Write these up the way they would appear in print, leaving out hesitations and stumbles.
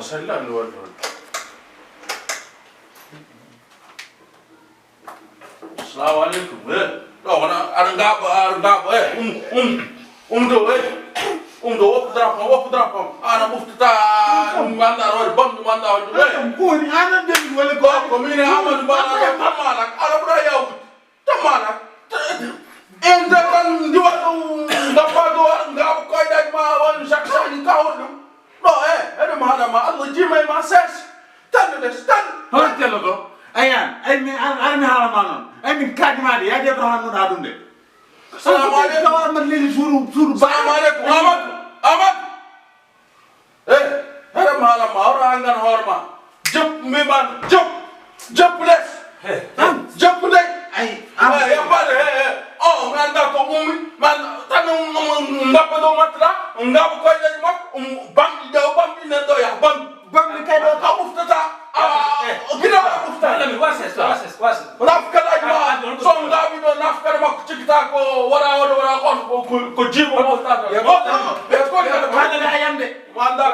sallallahu alaihi wasallam. Assalamualaikum. Do wana aranga do drapam ana muftata manda ro bam manda ko ni ana dem wala ko mi ne amadu bala tamana ala bra yaw tamana enda kan diwatu ngapado ngap koy daj ma won saksa ni kawdu do ede ma Allah jimay ma ses tan des tan hotel ko ayan ay mi armi hala manon ay min kadima de ya de Abraham no adunde assalamu alaikum tawar man leli suru assalamu alaikum Ahmad hara mala ma ora angan horma jop mi ban jop les jop dai ay ya bale nganda ko ummi man tan ngapa do matra ngapa ko dai mak bam ne do ya bam ni kay do ka uftata gina uftata mi wases nafkar ajma so ngabi do nafkar mak cikita ko wara ko jibo uftata ya ko wala ayam de manda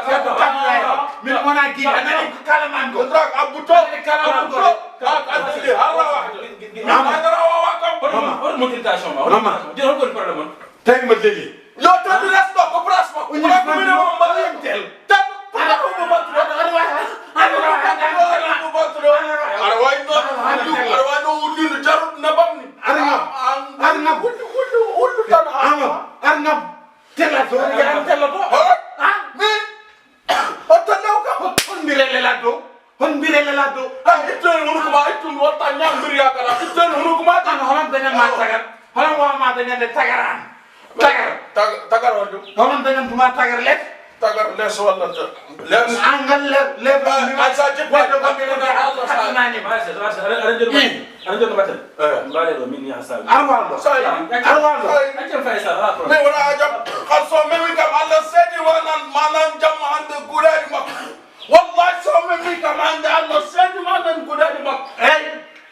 min mona gi anani kala man go kontrak abuto ka adde harawa wa on motivation ma mama di on ko problème tay ma leli yo to di resto ko prasma ko mi no mo mbalim tel tan para ko mo batro ara no udin jarut na bamni arna ulu tan arna telato min otanaw ka hon birele laddo itel hunu kuma itul wata nyam bir yakara itel hunu kuma tan holan dañan ma tagar holan wa ma dañan de tagaran tagar wadu holan dañan tuma tagar let tagar les wala les angal le asa jibba do ko mi Allah sa nani wases arranjeur batel ngale do min ya sa arwaldo acem fay sa me wala ajab khalso me mi kam Allah sedi wanan manan jam hande guradi mak wallahi so me mi kam hande Allah sedi manan guradi mak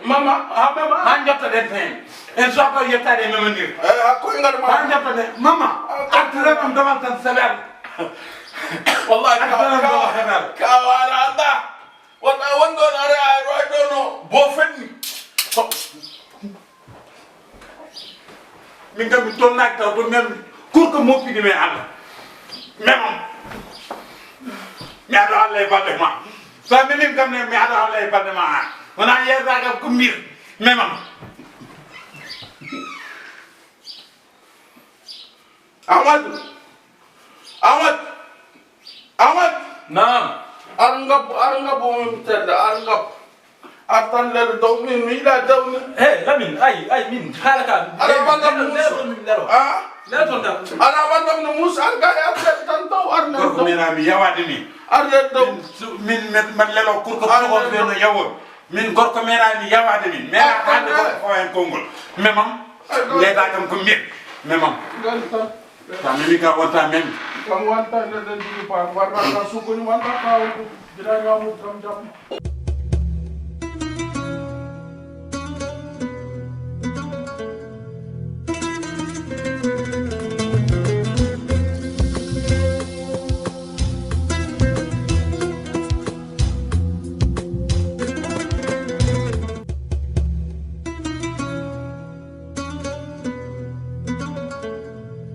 mama mama han jotta den fen en so ko yettade memandir ko ngal ma han jotta de mama atira kam damal tan salam wallahi ka wala anda wala wando nare ay roido no bo fenni min kam ton nak taw do mem kur ko mopi di me Allah memam mi ado Allah e balde ma sa min kam ne mi ado Allah e balde ma wana yerda ga ko mbir memam Ahmad naam arngap bo tedda arngap artan le do min mi la daw ni lamin ay min halaka ara bangam la ton da ana bangam no mus arga ya tan taw arna ko mena mi yawade ni arna do min man lelo kur ko ko be no yawo min gorko mena mi yawade min mena hande ko en kongol memam leda kam ko mbir memam ta mi ka wata men kam wanta le den di pa warna ka su ko ni wanta ka dira ngamu kam jam